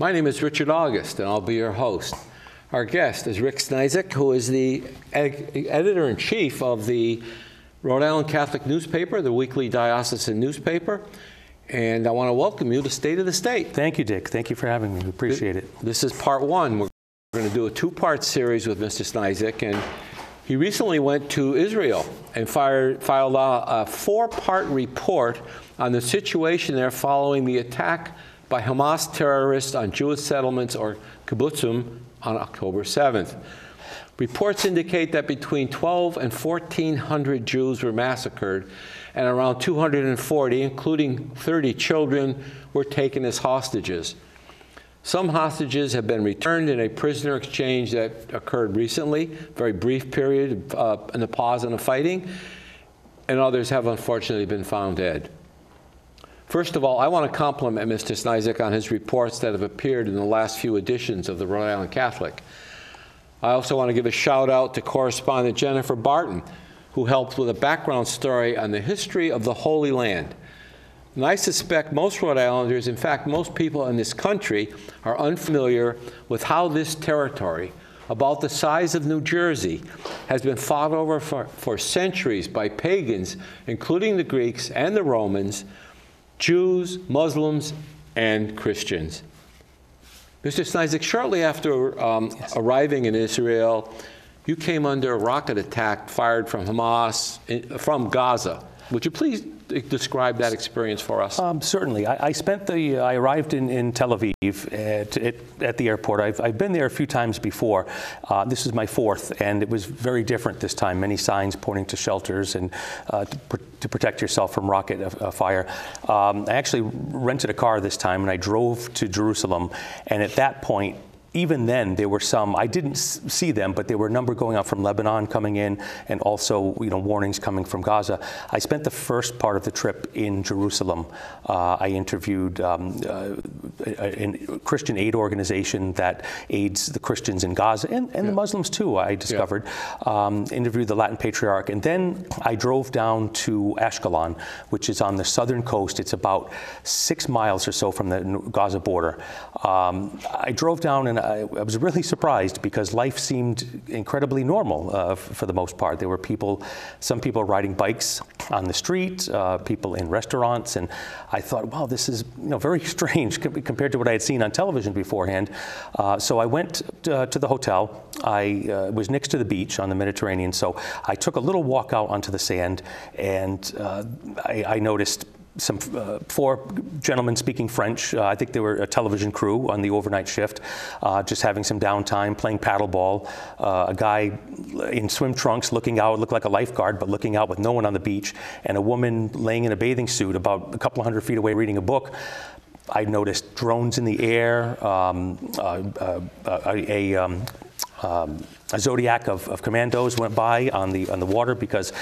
My name is Richard August, and I'll be your host. Our guest is Rick Snizek, who is the editor-in-chief of the Rhode Island Catholic newspaper, the weekly diocesan newspaper. And I want to welcome you to State of the State. Thank you, Dick. Thank you for having me. We appreciate it. This is part one. We're going to do a two-part series with Mr. Snizek, and he recently went to Israel and filed a four-part report on the situation there following the attack by Hamas terrorists on Jewish settlements, or kibbutzim, on October 7th. Reports indicate that between 1,200 and 1,400 Jews were massacred, and around 240, including 30 children, were taken as hostages. Some hostages have been returned in a prisoner exchange that occurred recently, very brief period in the pause in the fighting, and others have unfortunately been found dead. First of all, I want to compliment Mr. Snizek on his reports that have appeared in the last few editions of the Rhode Island Catholic. I also want to give a shout out to correspondent Jennifer Barton, who helped with a background story on the history of the Holy Land. And I suspect most Rhode Islanders, in fact most people in this country, are unfamiliar with how this territory, about the size of New Jersey, has been fought over for centuries by pagans, including the Greeks and the Romans, Jews, Muslims, and Christians. Mr. Snizek, shortly after arriving in Israel, you came under a rocket attack fired from Hamas, from Gaza. Would you please describe that experience for us? Certainly. I arrived in Tel Aviv at the airport. I've been there a few times before. This is my fourth, and it was very different this time. Many signs pointing to shelters and to protect yourself from rocket fire. I actually rented a car this time, and I drove to Jerusalem. And at that point, even then, there were some, I didn't see them, but there were a number going out from Lebanon coming in, and also, warnings coming from Gaza. I spent the first part of the trip in Jerusalem. I interviewed a Christian aid organization that aids the Christians in Gaza, and the Muslims too, I discovered. Interviewed the Latin Patriarch, and then I drove down to Ashkelon, which is on the southern coast. It's about 6 miles or so from the Gaza border. I drove down, and I was really surprised because life seemed incredibly normal for the most part. There were some people riding bikes on the street, people in restaurants, and I thought, wow, this is very strange compared to what I had seen on television beforehand. So I went to the hotel. I was next to the beach on the Mediterranean, so I took a little walk out onto the sand, and I noticed some 4 gentlemen speaking French. I think they were a television crew on the overnight shift, just having some downtime, playing paddleball. A guy in swim trunks looking out, looked like a lifeguard, but looking out with no one on the beach, and a woman laying in a bathing suit about a couple hundred feet away reading a book. I noticed drones in the air, a zodiac of commandos went by on the water because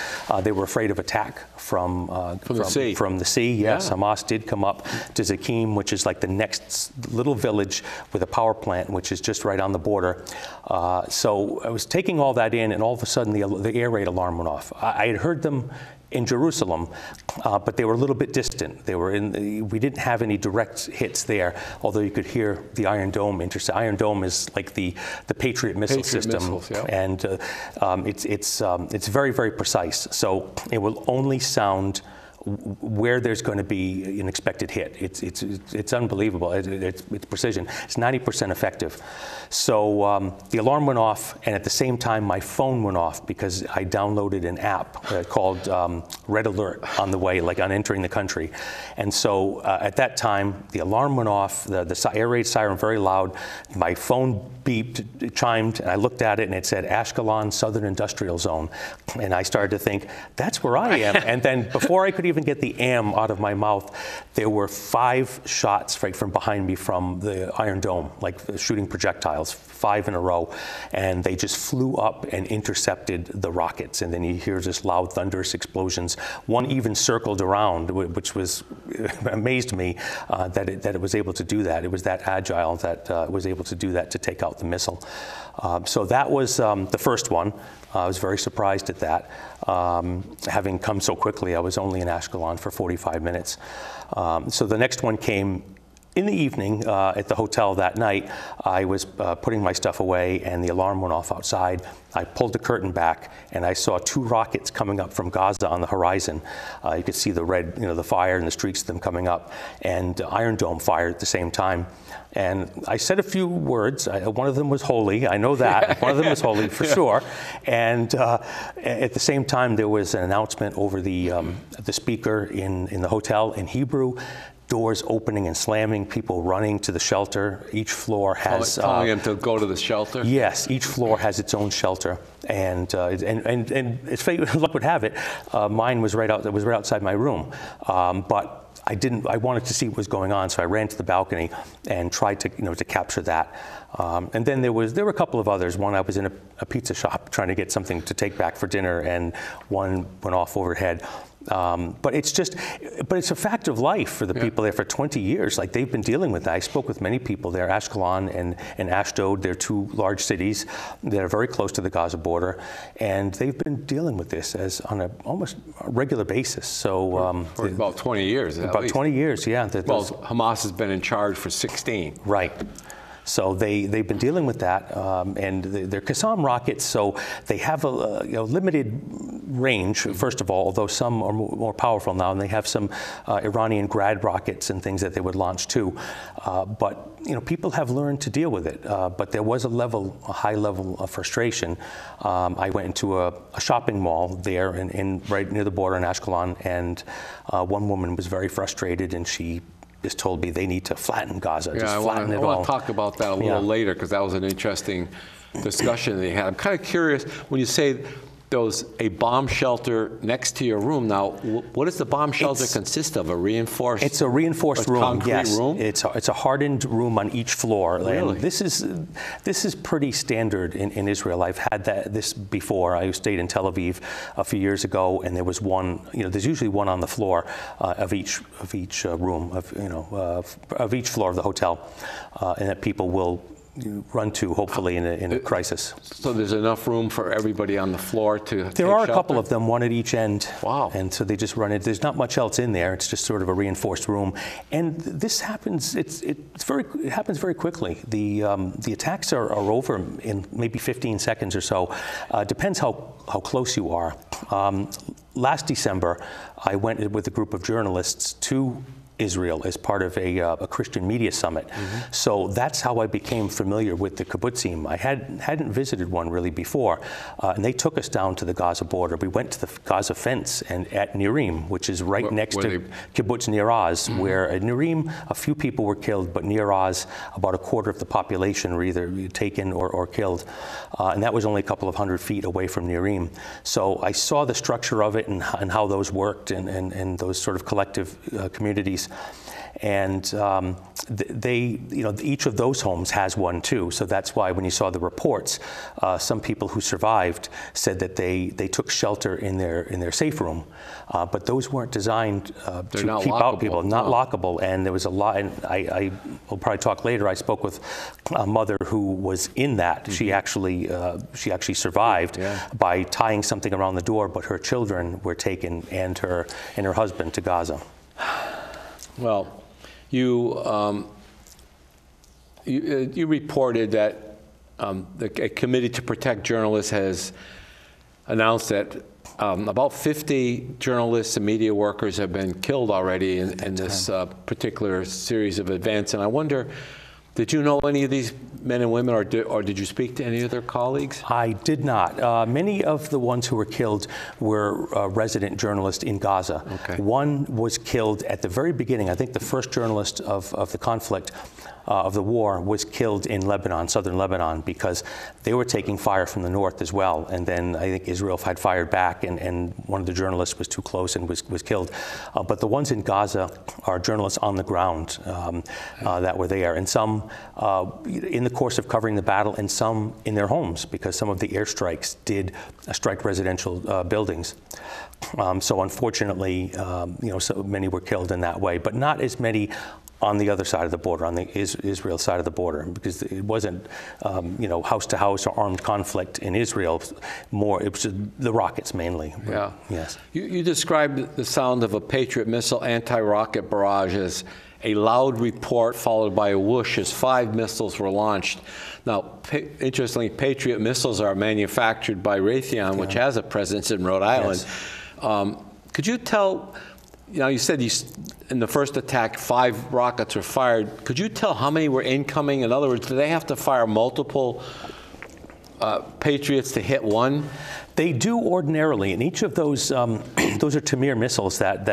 they were afraid of attack from the sea. From the sea, yes. Yeah. Hamas did come up to Zakim, which is like the next little village with a power plant, which is just right on the border. So I was taking all that in, and all of a sudden the air raid alarm went off. I had heard them in Jerusalem, but they were a little bit distant. We didn't have any direct hits there, although you could hear the Iron Dome intersect. Iron Dome is like the Patriot missile system, missiles, yeah. And it's very, very precise. So it will only sound where there's going to be an expected hit. It's unbelievable. It's precision. It's 90% effective. So the alarm went off, and at the same time my phone went off because I downloaded an app called Red Alert on the way, like on entering the country. And so at that time the alarm went off, the air raid siren very loud, my phone beeped, it chimed, and I looked at it and it said Ashkelon Southern Industrial Zone. And I started to think, that's where I am. And then before I could even get the am out of my mouth, there were 5 shots right from behind me from the Iron Dome, like shooting projectiles, 5 in a row, and they just flew up and intercepted the rockets. And then you hear this loud, thunderous explosions. One even circled around, which was amazed me that it was able to do that. It was that agile that it was able to do that, to take out the missile. So that was the first one. I was very surprised at that. Having come so quickly, I was only in Ashkelon for 45 minutes. So the next one came in the evening, at the hotel that night, I was putting my stuff away, and the alarm went off outside. I pulled the curtain back, and I saw 2 rockets coming up from Gaza on the horizon. You could see the red, the fire and the streaks of them coming up, and Iron Dome fired at the same time. And I said a few words. One of them was holy. I know that. One of them was holy for sure. And at the same time, there was an announcement over the speaker in the hotel in Hebrew. Doors opening and slamming, people running to the shelter. Each floor has telling them to go to the shelter. Yes, each floor has its own shelter, and as fate luck would have it, mine was right outside my room, but I wanted to see what was going on, so I ran to the balcony and tried to capture that. And then there were a couple of others. One, I was in a pizza shop trying to get something to take back for dinner, and one went off overhead. But it's a fact of life for the people there for 20 years. Like, they've been dealing with that. I spoke with many people there. Ashkelon and Ashdod, they're 2 large cities that are very close to the Gaza border, and they've been dealing with this on a almost regular basis. So for about 20 years. About 20 years, yeah. Well, Hamas has been in charge for 16. Right. So they've been dealing with that, and they're Qassam rockets, so they have a limited range, first of all, although some are more powerful now, and they have some Iranian Grad rockets and things that they would launch too. But people have learned to deal with it, but there was a high level of frustration. I went into a shopping mall there right near the border in Ashkelon, and one woman was very frustrated, and she just told me they need to flatten Gaza, just flatten it all. I want to talk about that a little later, because that was an interesting discussion they had. I'm kind of curious, when you say there was a bomb shelter next to your room. Now, what does the bomb shelter consist of? A reinforced? It's a reinforced room. Concrete yes, room? It's a hardened room on each floor. Really? And this is pretty standard in Israel. I've had this before. I stayed in Tel Aviv a few years ago, and there was one. There's usually one on the floor of each room of each floor of the hotel, and that people will run to, hopefully, in a crisis. So there's enough room for everybody on the floor to There are a couple of them, one at each end. Wow. And so they just run it. There's not much else in there. It's just sort of a reinforced room. And this happens, it happens very quickly. The attacks are over in maybe 15 seconds or so. Depends how close you are. Last December, I went with a group of journalists to Israel as part of a Christian media summit. Mm-hmm. So that's how I became familiar with the kibbutzim. I hadn't visited one really before, and they took us down to the Gaza border. We went to the Gaza fence and at Nirim, which is right next to Kibbutz Nir Oz, mm-hmm. where at Nirim a few people were killed, but Nir Oz about a quarter of the population were either taken or killed, and that was only a couple of hundred feet away from Nirim. So I saw the structure of it and how those worked and those sort of collective communities. And each of those homes has one too. So that's why when you saw the reports, some people who survived said that they took shelter in their safe room, but those weren't designed to keep out people, not lockable. And there was a lot. And I will probably talk later. I spoke with a mother who was in that. Mm-hmm. She actually survived by tying something around the door, but her children were taken and her husband to Gaza. Well, you reported that a committee to protect journalists has announced that about 50 journalists and media workers have been killed already in this particular series of events. And I wonder, did you know any of these men and women, or did you speak to any of their colleagues? I did not. Many of the ones who were killed were resident journalists in Gaza. Okay. One was killed at the very beginning. I think the first journalist of the conflict, of the war, was killed in Lebanon, southern Lebanon, because they were taking fire from the north as well. And then I think Israel had fired back, and one of the journalists was too close and was killed. But the ones in Gaza are journalists on the ground that were there, and some in the course of covering the battle, and some in their homes, because some of the airstrikes did strike residential buildings. So unfortunately, so many were killed in that way, but not as many on the other side of the border, on the Israel side of the border, because it wasn't, house to house or armed conflict in Israel. More, it was the rockets mainly. Yeah. Yes. You described the sound of a Patriot missile anti-rocket barrage as a loud report followed by a whoosh as 5 missiles were launched. Now, interestingly, Patriot missiles are manufactured by Raytheon, which has a presence in Rhode Island. Yes. Could you tell? You said in the first attack, 5 rockets were fired. Could you tell how many were incoming? In other words, do they have to fire multiple Patriots to hit one? They do ordinarily, and each of those are Tamir missiles that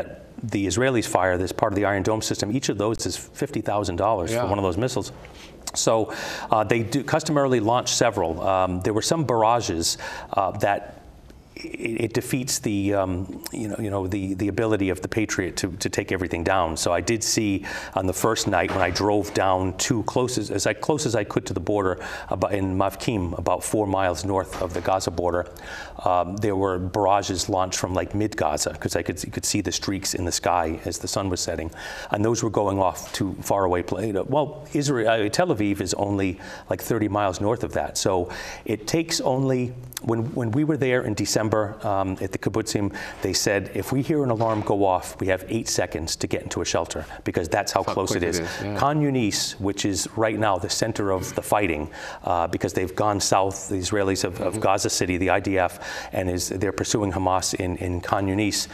the Israelis fire. That's part of the Iron Dome system. Each of those is $50,000 for one of those missiles. So they do customarily launch several. There were some barrages that it defeats the the ability of the Patriot to take everything down. So I did see on the first night when I drove down as close as I could to the border in Mavkim, about 4 miles north of the Gaza border, there were barrages launched from like mid-Gaza, because you could see the streaks in the sky as the sun was setting, and those were going off to far away places. Well, Tel Aviv is only like 30 miles north of that, so it takes only. When we were there in December at the kibbutzim, they said if we hear an alarm go off, we have 8 seconds to get into a shelter, because that's how close it is. Yeah. Khan Yunis, which is right now the center of the fighting, because they've gone south, the Israelis of Gaza City, the IDF, and they're pursuing Hamas in Khan Yunis.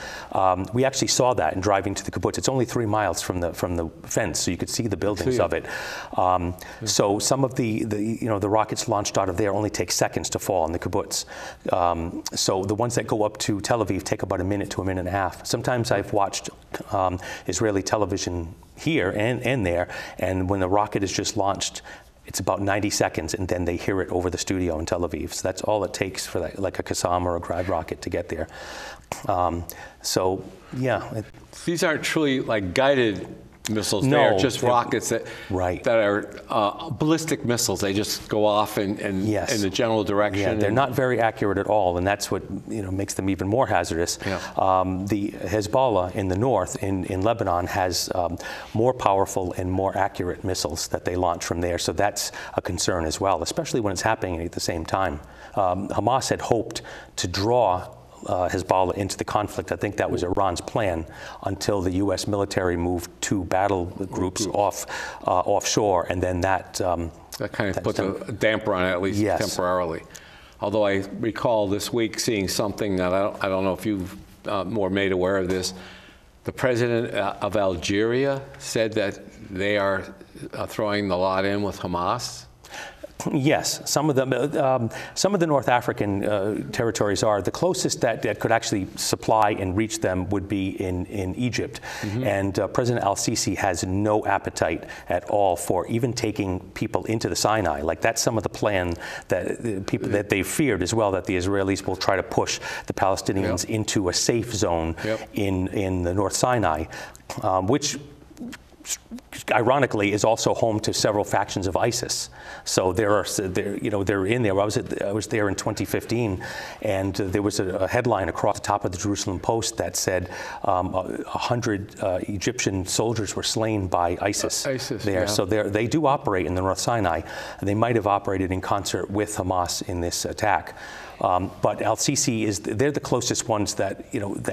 We actually saw that in driving to the kibbutz. It's only 3 miles from the fence, so you could see the buildings of it. So some of the rockets launched out of there only take seconds to fall in the kibbutz. So the ones that go up to Tel Aviv take about a minute to a minute and a half. Sometimes I've watched Israeli television here and there, and when the rocket is just launched, it's about 90 seconds, and then they hear it over the studio in Tel Aviv. So that's all it takes for that, like a Qassam or a Grad rocket to get there. So yeah. These aren't truly like guided missiles. No, they're just rockets that are ballistic missiles. They just go off in the general direction. Yeah, they're not very accurate at all, and that's what makes them even more hazardous. Yeah. The Hezbollah in the north, in Lebanon, has more powerful and more accurate missiles that they launch from there. So that's a concern as well, especially when it's happening at the same time. Hamas had hoped to draw Hezbollah into the conflict. I think that was Iran's plan until the U.S. military moved 2 battle groups offshore, and then that kind of puts a damper on it, at least temporarily. Although I recall this week seeing something that I don't know if you've more made aware of this. The president of Algeria said that they are throwing the lot in with Hamas. Yes, some of the North African territories are. The closest that could actually supply and reach them would be in Egypt. And President al-Sisi has no appetite at all for even taking people into the Sinai. Like, that's some of the plan that they feared as well, that the Israelis will try to push the Palestinians into a safe zone in the North Sinai, which ironically is also home to several factions of ISIS. So they're in there. I was there in 2015, and there was a headline across the top of the Jerusalem Post that said 100 Egyptian soldiers were slain by ISIS there. Yeah. So they do operate in the North Sinai. They might have operated in concert with Hamas in this attack. But al-Sisi they're the closest ones that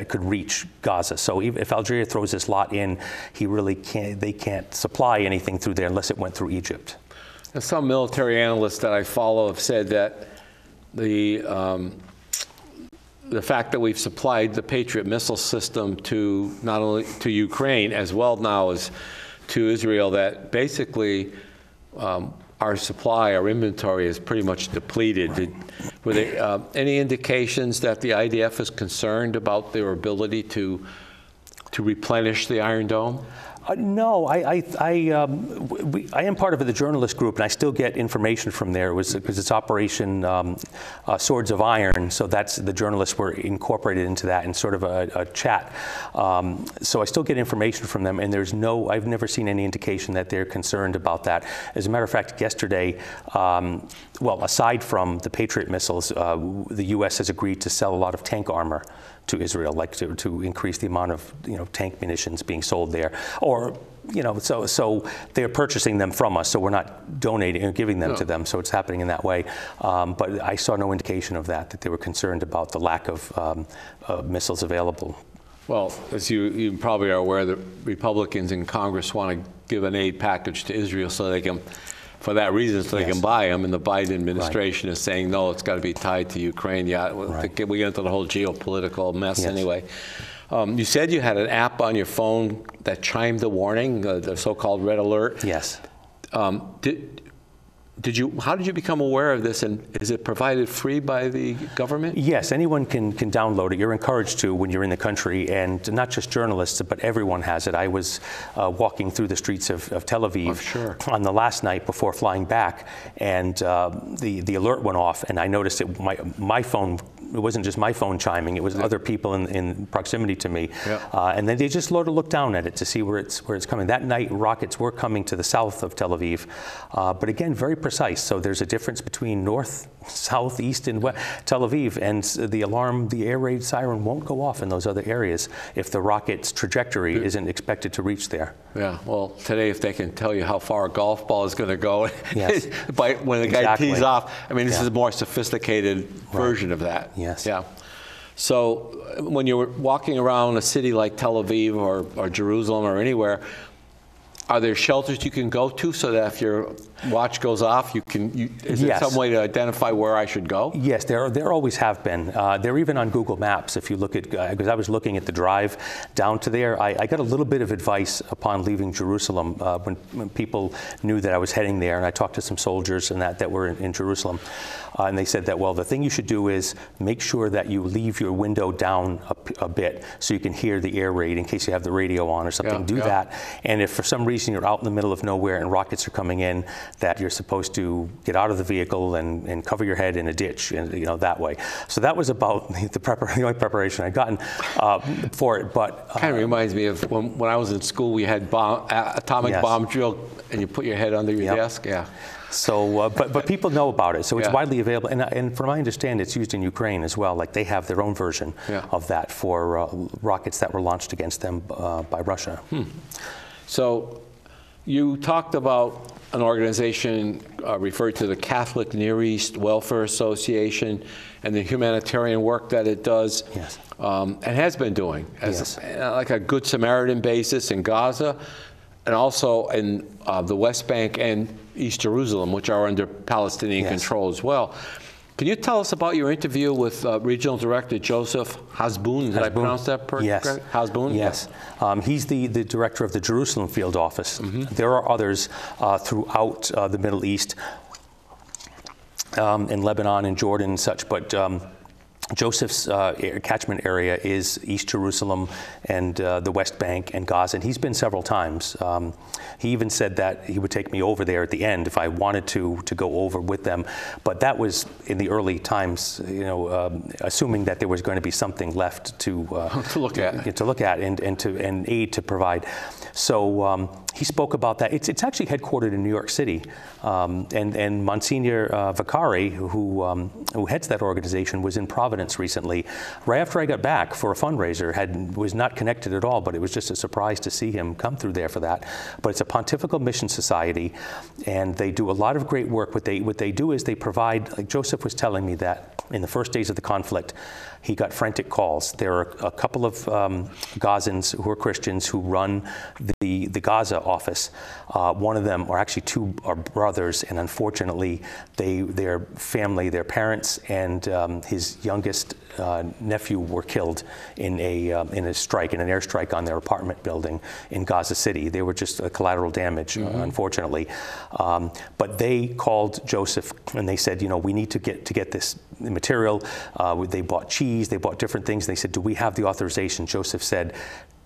could reach Gaza. So if Algeria throws this lot in, they can't supply anything through there unless it went through Egypt. And some military analysts that I follow have said that the fact that we've supplied the Patriot missile system to not only to Ukraine as well now as to Israel, that basically our inventory is pretty much depleted. Right. Were there any indications that the IDF is concerned about their ability to replenish the Iron Dome? No, I am part of the journalist group, and I still get information from there. Because it's Operation Swords of Iron, so the journalists were incorporated into that in sort of a chat. So I still get information from them, and I've never seen any indication that they're concerned about that. As a matter of fact, yesterday, aside from the Patriot missiles, the U.S. has agreed to sell a lot of tank armor to Israel, like to increase the amount of tank munitions being sold there, or you know, so they're purchasing them from us, so we're not donating or giving them to them, so it's happening in that way. But I saw no indication of that they were concerned about the lack of missiles available. Well, as you probably are aware, the Republicans in Congress want to give an aid package to Israel so they can, for that reason, so they can buy them. And the Biden administration is saying, no, it's got to be tied to Ukraine. Yeah, we get into the whole geopolitical mess anyway. You said you had an app on your phone that chimed the warning, the so-called red alert. Yes. How did you become aware of this, and is it provided free by the government? Yes, anyone can download it. You're encouraged to when you're in the country, and not just journalists, but everyone has it. I was walking through the streets of Tel Aviv on the last night before flying back, and the alert went off, and I noticed my phone. It wasn't just my phone chiming; it was other people in proximity to me, and then they just looked down at it to see where it's coming. That night, rockets were coming to the south of Tel Aviv, but again, very precise. So there's a difference between north, south, east, and west Tel Aviv, and the alarm, the air raid siren won't go off in those other areas if the rocket's trajectory isn't expected to reach there. Yeah. Well, today, if they can tell you how far a golf ball is going to go, when the guy tees off, I mean, this is a more sophisticated version of that. Yes. Yeah. So when you're walking around a city like Tel Aviv or Jerusalem or anywhere, are there shelters you can go to so that if your watch goes off, is there some way to identify where I should go? Yes, there always have been. They're even on Google Maps. If you look at, because I was looking at the drive down to there, I got a little bit of advice upon leaving Jerusalem when people knew that I was heading there, and I talked to some soldiers and that were in Jerusalem. And they said that, well, the thing you should do is make sure that you leave your window down a bit so you can hear the air raid in case you have the radio on or something. Do that. And if for some reason you're out in the middle of nowhere and rockets are coming in, that you're supposed to get out of the vehicle and cover your head in a ditch, and that way. So that was about the only preparation I'd gotten for it. But kind of reminds me of when I was in school, we had atomic bomb drill, and you put your head under your desk. Yeah. So, but people know about it, so it's widely available, and from my understanding, it's used in Ukraine as well. Like they have their own version of that for rockets that were launched against them by Russia. So, you talked about an organization referred to the Catholic Near East Welfare Association and the humanitarian work that it does, and has been doing as like a Good Samaritan basis in Gaza, and also in the West Bank and East Jerusalem, which are under Palestinian control as well. Can you tell us about your interview with Regional Director Joseph Hasbun? Did I pronounce that correctly? Yes. Hasbun? Yes. He's the director of the Jerusalem field office. There are others throughout the Middle East, in Lebanon and Jordan and such, but Joseph's catchment area is East Jerusalem and the West Bank and Gaza, and he's been several times. He even said that he would take me over there at the end if I wanted to go over with them, but that was in the early times, assuming that there was going to be something left to look at and aid to provide. So he spoke about that. It's actually headquartered in New York City, and Monsignor Vicari, who heads that organization, was in Providence recently, right after I got back for a fundraiser. Was not connected at all, but it was just a surprise to see him come through there for that. But it's a Pontifical Mission Society, and they do a lot of great work. What they do is they provide, like Joseph was telling me, that in the first days of the conflict, he got frantic calls. There are a couple of Gazans who are Christians who run the Gaza office. One of them, or actually two, are brothers, and unfortunately, their family, their parents, and his youngest nephew were killed in an airstrike on their apartment building in Gaza City. They were just collateral damage, unfortunately. But they called Joseph and they said, we need to get this material. They bought cheese, they bought different things. They said, do we have the authorization? Joseph said,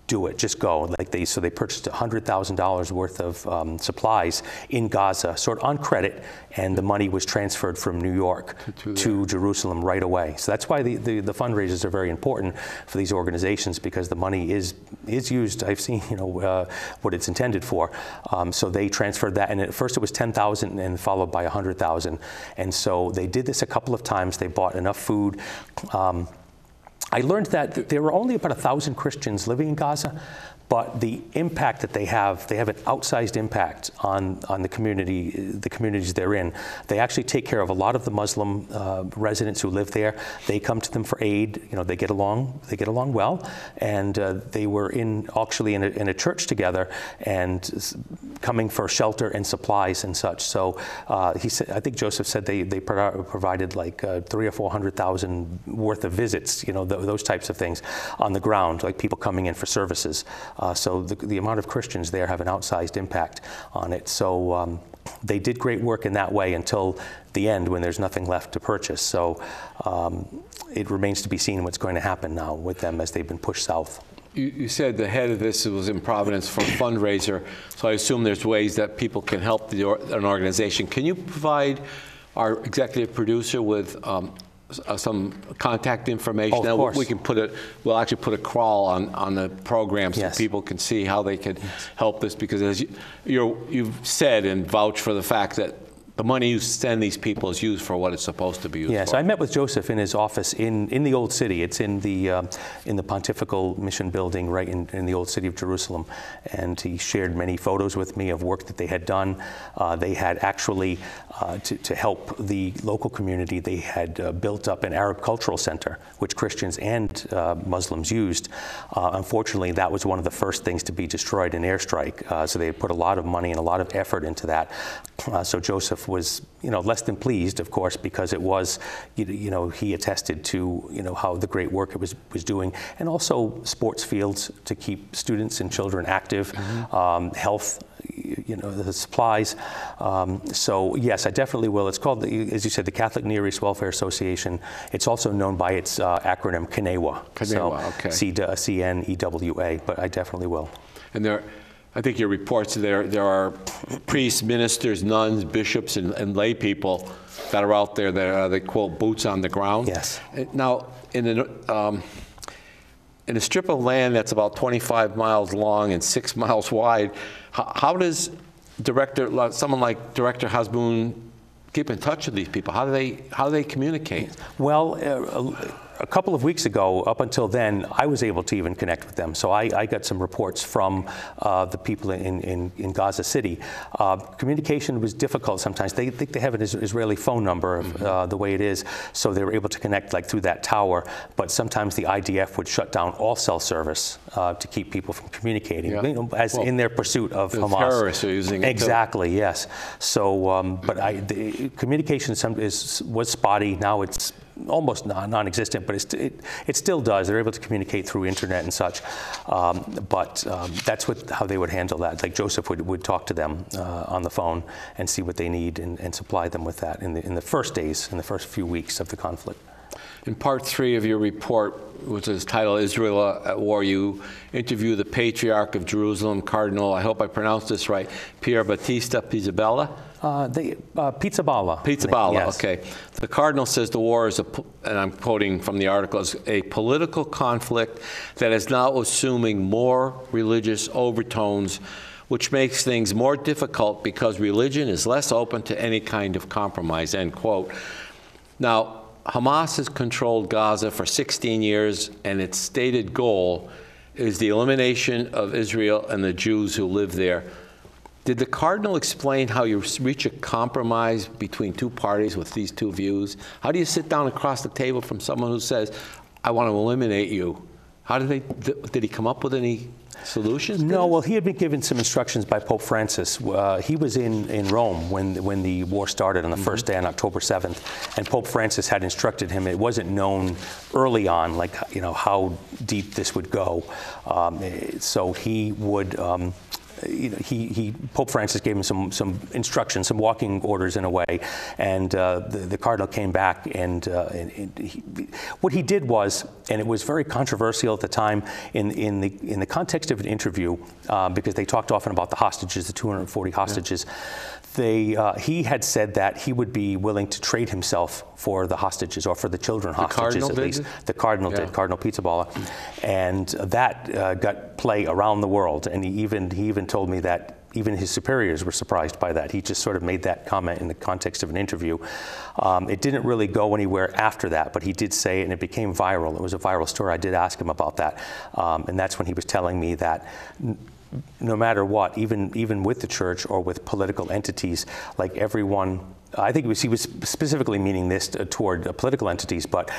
do it, just go. So they purchased $100,000 worth of supplies in Gaza, sort of on credit, and the money was transferred from New York to Jerusalem right away. So that's why the fundraisers are very important for these organizations, because the money is used. I've seen what it's intended for. So they transferred that, and at first it was $10,000 and followed by $100,000. And so they did this a couple of times. They bought enough food. I learned that there were only about 1,000 Christians living in Gaza, But the impact that they have an outsized impact on the communities they're in. They actually take care of a lot of the Muslim residents who live there. They come to them for aid. You know, they get along well. And they were actually in a church together and coming for shelter and supplies and such. So he said, I think Joseph said they provided like 300,000 or 400,000 worth of visits. You know, those types of things on the ground, like people coming in for services. So the amount of Christians there have an outsized impact on it. So they did great work in that way until the end when there's nothing left to purchase. So it remains to be seen what's going to happen now with them as they've been pushed south. You said the head of this was in Providence for a fundraiser, so I assume there's ways that people can help an organization. Can you provide our executive producer with some contact information? Oh, of course. We can we'll actually put a crawl on the program so people can see how they can help this, because as you've said and vouched for the fact that the money you send these people is used for what it's supposed to be used for. Yes, I met with Joseph in his office in the Old City. It's in the Pontifical Mission Building right in the Old City of Jerusalem. And he shared many photos with me of work that they had done. They had actually, to help the local community, they had built up an Arab cultural center, which Christians and Muslims used. Unfortunately, that was one of the first things to be destroyed in airstrike. So they had put a lot of money and a lot of effort into that. So Joseph was, less than pleased, of course, because it was, he attested to, how the great work it was doing, and also sports fields to keep students and children active, health, the supplies. So yes, I definitely will. It's called, as you said, the Catholic Near East Welfare Association. It's also known by its acronym CNEWA. Okay. CNEWA, but I definitely will. And I think your reports there are priests, ministers, nuns, bishops, and lay people that are out there that they quote boots on the ground. Yes. Now, in a strip of land that's about 25 miles long and 6 miles wide, how does someone like Director Hasbun keep in touch with these people? How do they communicate? Well, a couple of weeks ago, up until then, I was able to even connect with them. So I got some reports from the people in Gaza City. Communication was difficult sometimes. They think they have an Israeli phone number, the way it is, so they were able to connect like through that tower. But sometimes the IDF would shut down all cell service to keep people from communicating, in their pursuit of Hamas. Terrorists are using it. Exactly, yes. So, but the communication was spotty. Now it's almost non-existent, but it still does. They're able to communicate through internet and such. But that's how they would handle that. Like Joseph would talk to them on the phone and see what they need and supply them with that in the first days, in the first few weeks of the conflict. In part 3 of your report, which is titled Israel at War, you interview the Patriarch of Jerusalem, Cardinal, I hope I pronounced this right, Pier Battista Pizzaballa? Pizzaballa. Pizzaballa, yes. Okay. The Cardinal says the war is, and I'm quoting from the article, is a political conflict that is now assuming more religious overtones, which makes things more difficult because religion is less open to any kind of compromise, end quote. Now, Hamas has controlled Gaza for 16 years, and its stated goal is the elimination of Israel and the Jews who live there. Did the Cardinal explain how you reach a compromise between two parties with these two views? How do you sit down across the table from someone who says, I want to eliminate you? Did he come up with any solutions? No, well, he had been given some instructions by Pope Francis. He was in Rome when the war started on the first day on October 7th, and Pope Francis had instructed him. It wasn't known early on, like, how deep this would go. So he would, Pope Francis gave him some instructions, some walking orders in a way, and the Cardinal came back and what he did was, and it was very controversial at the time in the context of an interview, because they talked often about the hostages, the 240 hostages. He had said that he would be willing to trade himself for the hostages, or for the children hostages at least. The Cardinal did, Cardinal Pizzaballa, and that got play around the world. And he even told me that even his superiors were surprised by that. He just sort of made that comment in the context of an interview. It didn't really go anywhere after that, but he did say it, and it became viral. It was a viral story. I did ask him about that, and that's when he was telling me that no matter what, even with the church or with political entities, like everyone, I think he was specifically meaning this toward political entities, but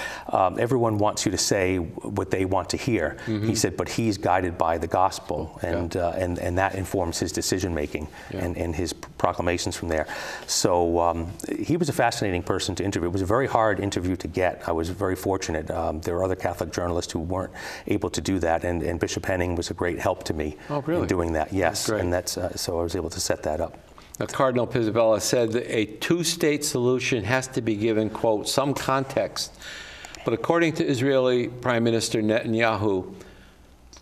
everyone wants you to say what they want to hear. He said, but he's guided by the gospel, and that informs his decision making and his proclamations from there. So he was a fascinating person to interview. It was a very hard interview to get. I was very fortunate. There were other Catholic journalists who weren't able to do that, and Bishop Henning was a great help to me in doing that. Yes, and that's so I was able to set that up. Now, Cardinal Pizzabella said that a two-state solution has to be given, quote, some context. But according to Israeli Prime Minister Netanyahu,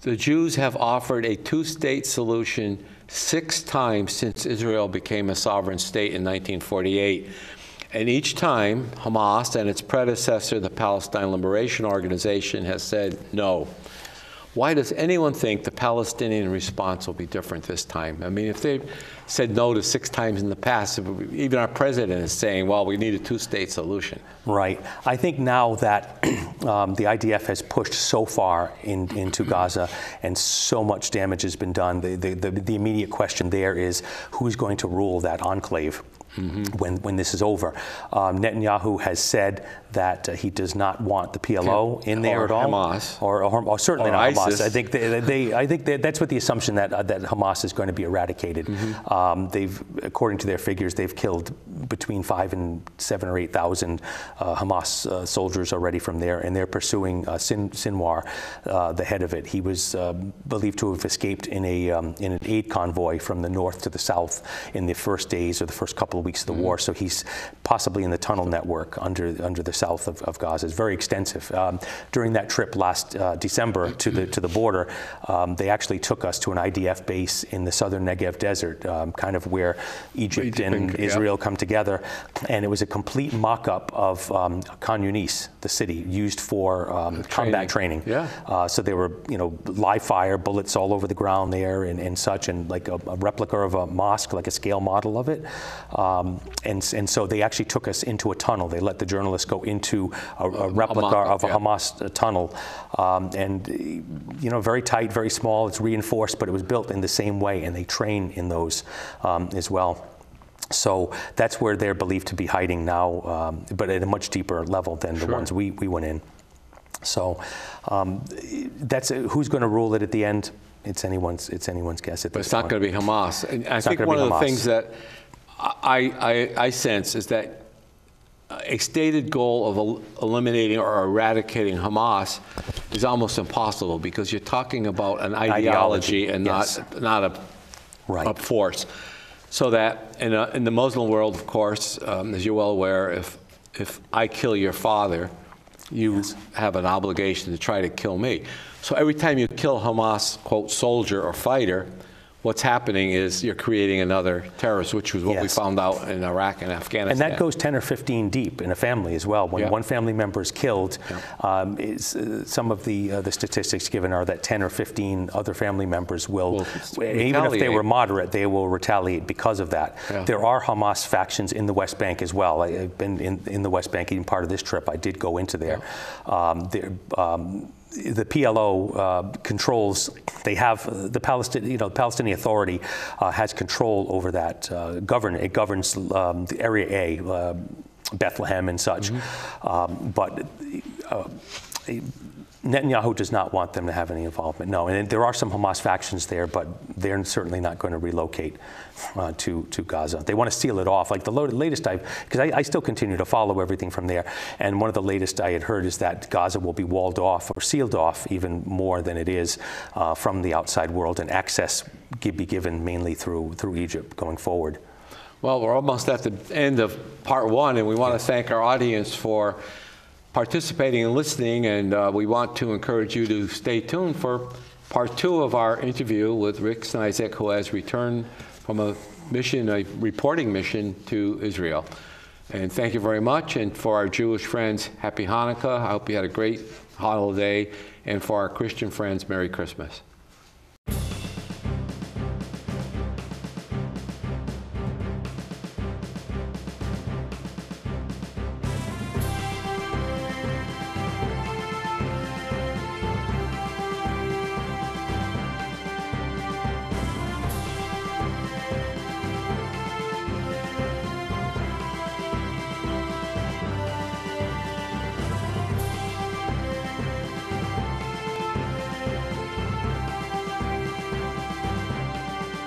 the Jews have offered a two-state solution 6 times since Israel became a sovereign state in 1948. And each time, Hamas and its predecessor, the Palestine Liberation Organization, has said no. Why does anyone think the Palestinian response will be different this time? I mean, if they've said no to 6 times in the past, even our president is saying, well, we need a two-state solution. Right. I think now that the IDF has pushed so far into Gaza and so much damage has been done, the immediate question there is who's going to rule that enclave when this is over. Netanyahu has said that he does not want the PLO in there at all, Hamas, or certainly not ISIS. Hamas. I think that's what the assumption that Hamas is going to be eradicated. They've, according to their figures, they've killed between 5,000 and 7,000 or 8,000 Hamas soldiers already from there, and they're pursuing Sinwar, the head of it. He was believed to have escaped in an aid convoy from the north to the south in the first days or the first couple of weeks of the war. So he's possibly in the tunnel network under the south of Gaza. It's very extensive. During that trip last December to the border, they actually took us to an IDF base in the southern Negev desert, kind of where Egypt and Israel come together, and it was a complete mock-up of Khan Yunis, the city, used for combat training. So there were, live fire, bullets all over the ground there and such, and like a replica of a mosque, like a scale model of it. And so they actually took us into a tunnel. They let the journalists go into a replica of a Hamas tunnel, and very tight, very small. It's reinforced, but it was built in the same way, and they train in those as well. So that's where they're believed to be hiding now, but at a much deeper level than the ones we went in. So that's who's going to rule it at the end. It's anyone's guess at this point. But it's not going to be Hamas. And I think one of the things that I sense is that a stated goal of eliminating or eradicating Hamas is almost impossible, because you're talking about an ideology and not a force. So that in the Muslim world, of course, as you're well aware, if I kill your father, you have an obligation to try to kill me. So every time you kill Hamas, quote, soldier or fighter, what's happening is you're creating another terrorist, which was what we found out in Iraq and Afghanistan. And that goes 10 or 15 deep in a family as well. When one family member is killed, some of the statistics given are that 10 or 15 other family members will even if they were moderate, they will retaliate because of that. There are Hamas factions in the West Bank as well. I've been in the West Bank, even part of this trip. I did go into there. The PLO controls. They have the Palestinian Authority has control over that. It governs the Area A, Bethlehem and such. But Netanyahu does not want them to have any involvement. No, and there are some Hamas factions there, but they're certainly not going to relocate to Gaza. They want to seal it off. Like the latest because I still continue to follow everything from there, and one of the latest I had heard is that Gaza will be walled off or sealed off even more than it is from the outside world, and access be given mainly through Egypt going forward. Well, we're almost at the end of part 1, and we want to thank our audience for participating and listening, and we want to encourage you to stay tuned for part 2 of our interview with Rick Snizek, who has returned from a reporting mission to Israel. And thank you very much. And for our Jewish friends, Happy Hanukkah. I hope you had a great holiday. And for our Christian friends, Merry Christmas.